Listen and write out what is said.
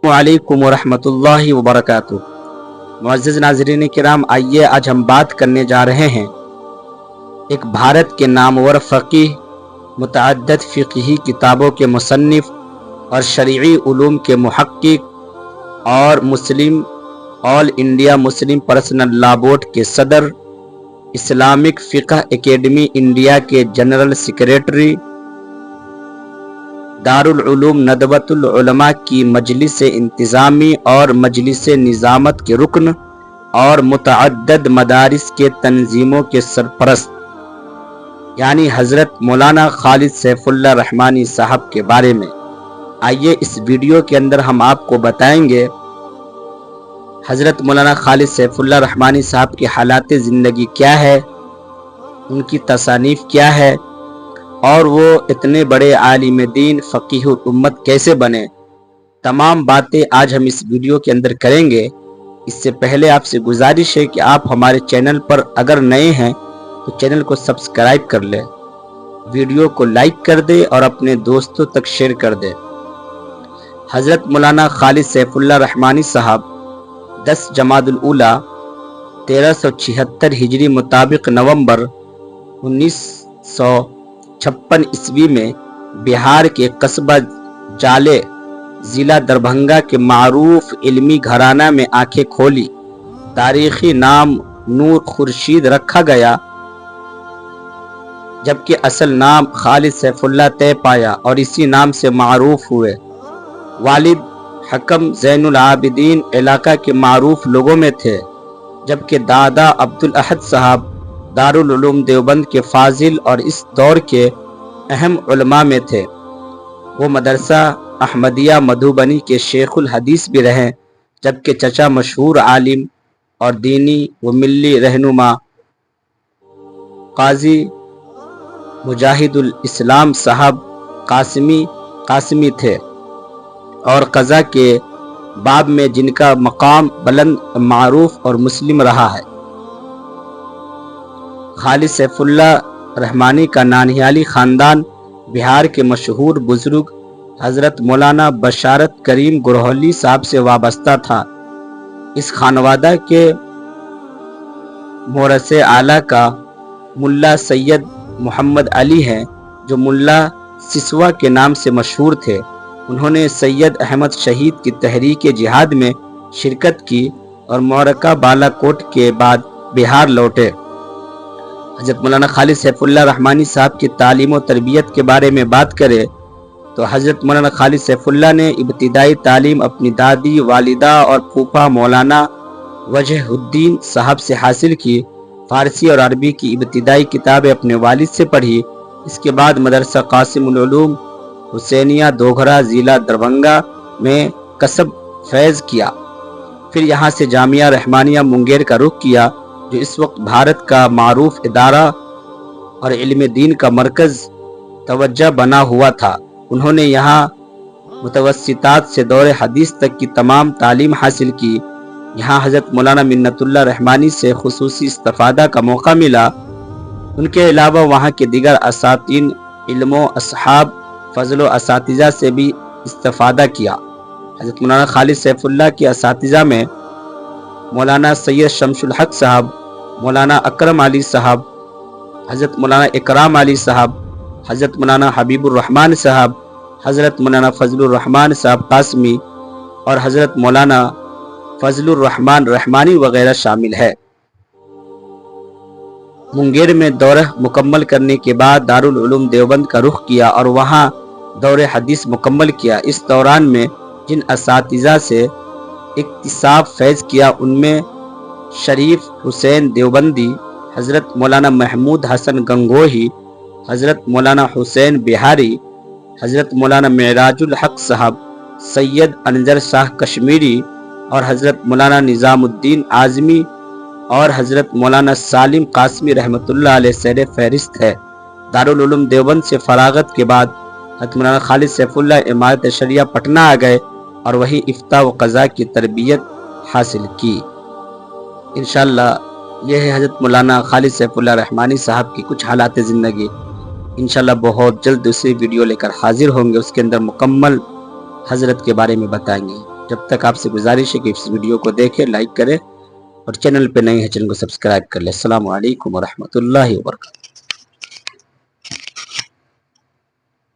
वालेकुम वरहमतुल्लाहि वबरकातुह। मुअज़्ज़िज़ नाज़रीन किराम, आइए आज हम बात करने जा रहे हैं एक भारत के नामवर फ़क़ीह, मुतअद्दिद फ़िक़ही किताबों के मुसन्निफ़ और शरई उलूम के मुहक्किक और Muslim All India Muslim Personal Law Board के सदर, इस्लामिक फ़िक़ह एकेडमी इंडिया के जनरल सेक्रेटरी, दारुल उलूम नदवतुल उलमा की मजलिस इंतज़ामी और मजलिस निज़ामत के रुकन और मुतअद्दिद मदारिस के तंजीमों के सरपरस्त यानी हज़रत मौलाना खालिद सैफुल्लाह रहमानी साहब के बारे में आइए इस वीडियो के अंदर हम आपको बताएंगे हज़रत मौलाना खालिद सैफुल्लाह रहमानी साहब की हालात ज़िंदगी क्या है, उनकी तसानीफ़ क्या है और वो इतने बड़े आलिम दीन फ़क़ीह उम्मत कैसे बने। तमाम बातें आज हम इस वीडियो के अंदर करेंगे। इससे पहले आपसे गुजारिश है कि आप हमारे चैनल पर अगर नए हैं तो चैनल को सब्सक्राइब कर लें, वीडियो को लाइक कर दें और अपने दोस्तों तक शेयर कर दें। हज़रत मौलाना खालिद सैफुल्लाह रहमानी साहब 10 जमादुल ऊला 1376 हिजरी मुताबिक नवंबर 1956 ईस्वी में बिहार के कस्बा जाले ज़िला दरभंगा के मारूफ इल्मी घराना में आंखें खोली। तारीखी नाम नूर खुर्शीद रखा गया, जबकि असल नाम खालिद सैफुल्लाह तय पाया और इसी नाम से मारूफ हुए। वालिद हकम ज़ैनुल आबिदीन इलाका के मारूफ लोगों में थे, जबकि दादा अब्दुल अहद साहब दारुल उलूम देवबंद के फाजिल और इस दौर के अहम उलमा में थे। वो मदरसा अहमदिया मधुबनी के शेखुल हदीस भी रहे, जबकि चचा मशहूर आलिम और दीनी व मिल्ली रहनुमा काजी मुजाहिदुल इस्लाम साहब कासिमी थे और क़ज़ा के बाब में जिनका मकाम बुलंद मारूफ और मुस्लिम रहा है। खालिद सैफुल्लाह रहमानी का नानियाली ख़ानदान बिहार के मशहूर बुज़ुर्ग हज़रत मौलाना बशारत करीम गुरहली साहब से वाबस्ता था। इस खानवादा के मोरसे आला का मुल्ला सैयद मोहम्मद अली हैं, जो मुल्ला सिसवा के नाम से मशहूर थे। उन्होंने सैयद अहमद शहीद की तहरीक जिहाद में शिरकत की और मोरका बालाकोट के बाद बिहार लौटे। हज़रत मौलाना खालिद सैफुल्लाह रहमानी साहब की तालीम और तरबियत के बारे में बात करें तो हज़रत मौलाना खालिद सैफुल्लाह ने इब्तिदाई तालीम अपनी दादी, वालिदा और फूफा मौलाना वजहुद्दीन साहब से हासिल की। फ़ारसी और अरबी की इब्तिदाई किताबें अपने वालिद से पढ़ी। इसके बाद मदरसा कासिमुल उलूम हुसैनिया दोघरा ज़िला दरभंगा में कसब फैज़ किया। फिर यहाँ से जामिया रहमानिया मुंगेर का रुख किया, जो इस वक्त भारत का मारूफ इदारा और इल्म दीन का मरकज़ तवज्जो बना हुआ था। उन्होंने यहाँ मुतवस्सितात से दौरे हदीस तक की तमाम तालीम हासिल की। यहाँ हज़रत मौलाना मिन्नतुल्लाह रहमानी से खुसूसी इस्तिफ़ादा का मौका मिला। उनके अलावा वहाँ के दीगर असातीन इल्मों असहाब फ़ज़लो असातिज़ा से भी इस्तिफ़ादा किया। हज़रत मौलाना खालिद सैफुल्लाह के असातिज़ा में मौलाना सैयद शमसुल हक साहब, मौलाना अकरम अली साहब, हज़रत मौलाना इकराम अली साहब, हज़रत मौलाना हबीबुर रहमान साहब, हज़रत मौलाना फजलुर रहमान साहब कासमी और हज़रत मौलाना फजलुर रहमान रहमानी वगैरह शामिल है। मुंगेर में दौरा मुकम्मल करने के बाद दारुल उलूम देवबंद का रुख किया और वहाँ दौरे हदीस मुकम्मल किया। इस दौरान में जिन असातिज़ा से इक्तिसाब फैज़ किया उनमें शरीफ हुसैन देवबंदी, हज़रत मौलाना महमूद हसन गंगोही, हज़रत मौलाना हुसैन बिहारी, हज़रत मौलाना मेराजुल हक साहब, सैयद अनजर शाह कश्मीरी और हज़रत मौलाना निज़ामुद्दीन आज़मी और हज़रत मौलाना सालिम कासमी रहमतुल्लाह अलैह सर फहरिस्त है। दारुल उलूम देवबंद से फरागत के बाद हज़रत मौलाना खालिद सैफुल्लाह इमारत शरिया पटना आ गए और वहीं इफ्ता व क़ज़ा की तरबियत हासिल की। इंशाअल्लाह यह है हज़रत मौलाना खालिद सैफुल्लाह रहमानी साहब की कुछ हालात ज़िंदगी। इंशाअल्लाह बहुत जल्द दूसरी वीडियो लेकर हाजिर होंगे, उसके अंदर मुकम्मल हज़रत के बारे में बताएंगे। जब तक आपसे गुजारिश है कि इस वीडियो को देखें, लाइक करें और चैनल पे नए हैं चैनल को सब्सक्राइब कर लें। अस्सलामु अलैकुम व रहमतुल्लाहि व बरकातहू।